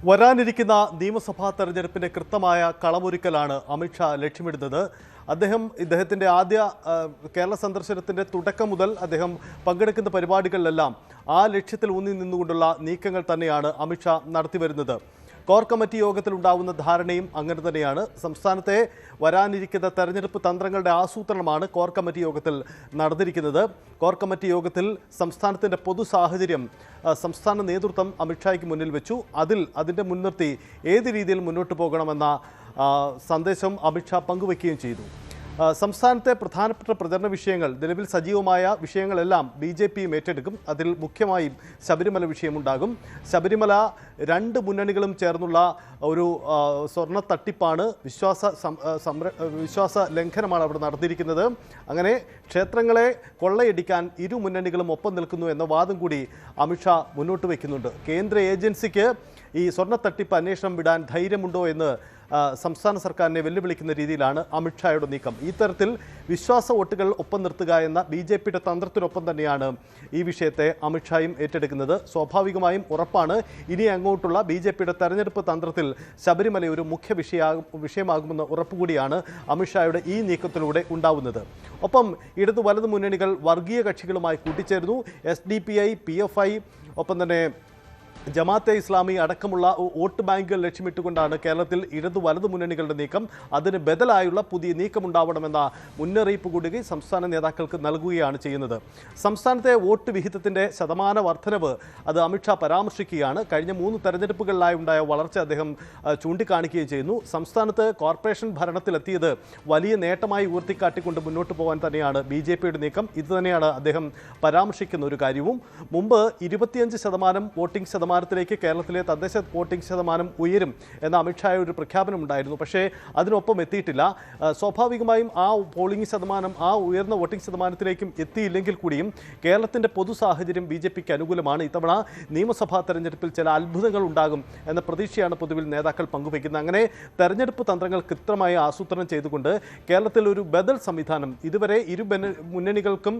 വരാനിരിക്കുന്ന നിയമസഭാ തെരഞ്ഞെടുപ്പിന്റെ കൃത്യമായ കളമൊരുക്കലാണ് അമിത്ഷാ ലക്ഷ്യമിടുന്നത്. ഇദ്ദേഹത്തിന്റെ ആദ്യ കേരള സന്ദർശനത്തിന്റെ തുടക്കം മുതൽ അദ്ദേഹം പങ്കെടുക്കുന്ന പരിപാടികളിലെല്ലാം ആ ലക്ഷ്യത്തിൽ ഊന്നി നിന്നുകൊണ്ടുള്ള നീക്കങ്ങൾ തന്നെയാണ് അമിത്ഷാ നടത്തിവരുന്നത്. കോർ കമ്മിറ്റി യോഗത്തിൽ ഉണ്ടാവുന്ന ധാരണയും അങ്ങനെ തന്നെയാണ്. സംസ്ഥാനത്തെ വരാനിരിക്കുന്ന തെരഞ്ഞെടുപ്പ് തന്ത്രങ്ങളുടെ ആസൂത്രണമാണ് കോർ കമ്മിറ്റി യോഗത്തിൽ നടന്നിരിക്കുന്നത്. കോർ കമ്മിറ്റി യോഗത്തിൽ സംസ്ഥാനത്തിൻ്റെ പൊതു സാഹചര്യം സംസ്ഥാന നേതൃത്വം അമിത്ഷായ്ക്ക് മുന്നിൽ വെച്ചു. അതിൻ്റെ മുൻനിർത്തി ഏത് രീതിയിൽ മുന്നോട്ട് പോകണമെന്ന സന്ദേശം അമിത്ഷാ പങ്കുവയ്ക്കുകയും ചെയ്തു. സംസ്ഥാനത്തെ പ്രധാനപ്പെട്ട പ്രചരണ വിഷയങ്ങൾ, നിലവിൽ സജീവമായ വിഷയങ്ങളെല്ലാം BJPയും ഏറ്റെടുക്കും. അതിൽ മുഖ്യമായും ശബരിമല വിഷയമുണ്ടാകും. ശബരിമല രണ്ട് മുന്നണികളും ചേർന്നുള്ള ഒരു സ്വർണ്ണ തട്ടിപ്പാണ്, വിശ്വാസ ലംഘനമാണ് അവിടെ നടത്തിയിരിക്കുന്നത്. അങ്ങനെ ക്ഷേത്രങ്ങളെ കൊള്ളയടിക്കാൻ ഇരു മുന്നണികളും ഒപ്പം നിൽക്കുന്നു എന്ന വാദം കൂടി അമിത്ഷാ മുന്നോട്ട് വയ്ക്കുന്നുണ്ട്. കേന്ദ്ര ഏജൻസിക്ക് ഈ സ്വർണ്ണ തട്ടിപ്പ് അന്വേഷണം വിടാൻ ധൈര്യമുണ്ടോ എന്ന് സംസ്ഥാന സർക്കാരിനെ വെല്ലുവിളിക്കുന്ന രീതിയിലാണ് അമിത്ഷായുടെ നീക്കം. ഈ തരത്തിൽ വിശ്വാസ വോട്ടുകൾ ഒപ്പം നിർത്തുക എന്ന BJPയുടെ തന്ത്രത്തിനൊപ്പം തന്നെയാണ് ഈ വിഷയത്തെ അമിത്ഷായും ഏറ്റെടുക്കുന്നത്. സ്വാഭാവികമായും ഉറപ്പാണ് ഇനി അങ്ങോട്ടുള്ള BJPയുടെ തെരഞ്ഞെടുപ്പ് തന്ത്രത്തിൽ ശബരിമല ഒരു മുഖ്യ വിഷയമാകുമെന്ന ഉറപ്പുകൂടിയാണ് അമിത്ഷായുടെ ഈ നീക്കത്തിലൂടെ ഉണ്ടാവുന്നത്. ഒപ്പം ഇടതു വലതു മുന്നണികൾ വർഗീയ കക്ഷികളുമായി കൂട്ടിച്ചേരുന്നു. SDPI, PFI, ഒപ്പം തന്നെ ജമാഅത്തെ ഇസ്ലാമി അടക്കമുള്ള വോട്ട് ബാങ്കുകൾ ലക്ഷ്യമിട്ടുകൊണ്ടാണ് കേരളത്തിൽ ഇടതു വലതു മുന്നണികളുടെ നീക്കം. അതിന് ബദലായുള്ള പുതിയ നീക്കമുണ്ടാവണമെന്ന മുന്നറിയിപ്പ് കൂടി സംസ്ഥാന നേതാക്കൾക്ക് നൽകുകയാണ് ചെയ്യുന്നത്. സംസ്ഥാനത്തെ വോട്ട് വിഹിതത്തിൻ്റെ ശതമാന വർധനവ് അത് അമിത്ഷാ പരാമർശിക്കുകയാണ്. കഴിഞ്ഞ 3 തെരഞ്ഞെടുപ്പുകളിലായി ഉണ്ടായ വളർച്ച അദ്ദേഹം ചൂണ്ടിക്കാണിക്കുകയും ചെയ്യുന്നു. സംസ്ഥാനത്ത് കോർപ്പറേഷൻ ഭരണത്തിലെത്തിയത് വലിയ നേട്ടമായി ഉയർത്തിക്കാട്ടിക്കൊണ്ട് മുന്നോട്ട് പോകാൻ തന്നെയാണ് BJPയുടെ നീക്കം. ഇത് തന്നെയാണ് അദ്ദേഹം പരാമർശിക്കുന്ന ഒരു കാര്യവും. മുമ്പ് 25% വോട്ടിംഗ് ശതമാനത്തിലേക്ക് കേരളത്തിലെ തദ്ദേശ വോട്ടിംഗ് ശതമാനം ഉയരും എന്ന അമിത്ഷായ ഒരു പ്രഖ്യാപനം ഉണ്ടായിരുന്നു. പക്ഷേ അതിനൊപ്പം എത്തിയിട്ടില്ല. സ്വാഭാവികമായും ആ പോളിംഗ് ശതമാനം, ആ ഉയർന്ന വോട്ടിംഗ് ശതമാനത്തിലേക്കും എത്തിയില്ലെങ്കിൽ കൂടിയും കേരളത്തിൻ്റെ പൊതു സാഹചര്യം BJPക്ക് അനുകൂലമാണ്. ഇത്തവണ നിയമസഭാ തെരഞ്ഞെടുപ്പിൽ ചില അത്ഭുതങ്ങൾ ഉണ്ടാകും എന്ന പ്രതീക്ഷയാണ് പൊതുവിൽ നേതാക്കൾ പങ്കുവയ്ക്കുന്നത്. അങ്ങനെ തെരഞ്ഞെടുപ്പ് തന്ത്രങ്ങൾ കൃത്യമായി ആസൂത്രണം ചെയ്തുകൊണ്ട് കേരളത്തിൽ ഒരു ബദൽ സംവിധാനം, ഇതുവരെ ഇരു മുന്നണികൾക്കും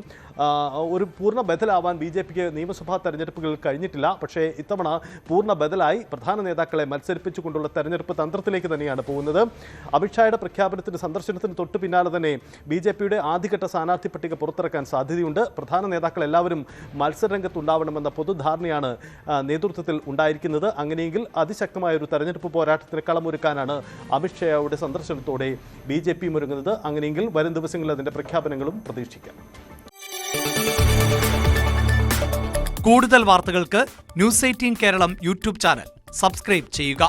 ഒരു പൂർണ്ണ ബദലാവാൻ BJPക്ക് നിയമസഭാ തെരഞ്ഞെടുപ്പുകളിൽ കഴിഞ്ഞിട്ടില്ല. പക്ഷേ ഇത്തവണ പൂർണ്ണ ബദലായി പ്രധാന നേതാക്കളെ മത്സരിപ്പിച്ചുകൊണ്ടുള്ള തെരഞ്ഞെടുപ്പ് തന്ത്രത്തിലേക്ക് തന്നെയാണ് പോകുന്നത്. അമിത്ഷായുടെ പ്രഖ്യാപനത്തിന്, സന്ദർശനത്തിന് തൊട്ടു പിന്നാലെ തന്നെ BJPയുടെ ആദ്യഘട്ട സ്ഥാനാർത്ഥി പട്ടിക പുറത്തിറക്കാൻ സാധ്യതയുണ്ട്. പ്രധാന നേതാക്കൾ എല്ലാവരും മത്സരരംഗത്തുണ്ടാവണമെന്ന പൊതുധാരണയാണ് നേതൃത്വത്തിൽ ഉണ്ടായിരിക്കുന്നത്. അങ്ങനെയെങ്കിൽ അതിശക്തമായ ഒരു തെരഞ്ഞെടുപ്പ് പോരാട്ടത്തിന് കളമൊരുക്കാനാണ് അമിത്ഷായുടെ സന്ദർശനത്തോടെ BJP ഒരുങ്ങുന്നത്. അങ്ങനെയെങ്കിൽ വരും ദിവസങ്ങളിൽ അതിൻ്റെ പ്രഖ്യാപനങ്ങളും പ്രതീക്ഷിക്കാം. കൂടുതൽ വാർത്തകൾക്ക് News 18 Keralam YouTube channel subscribe ചെയ്യുക.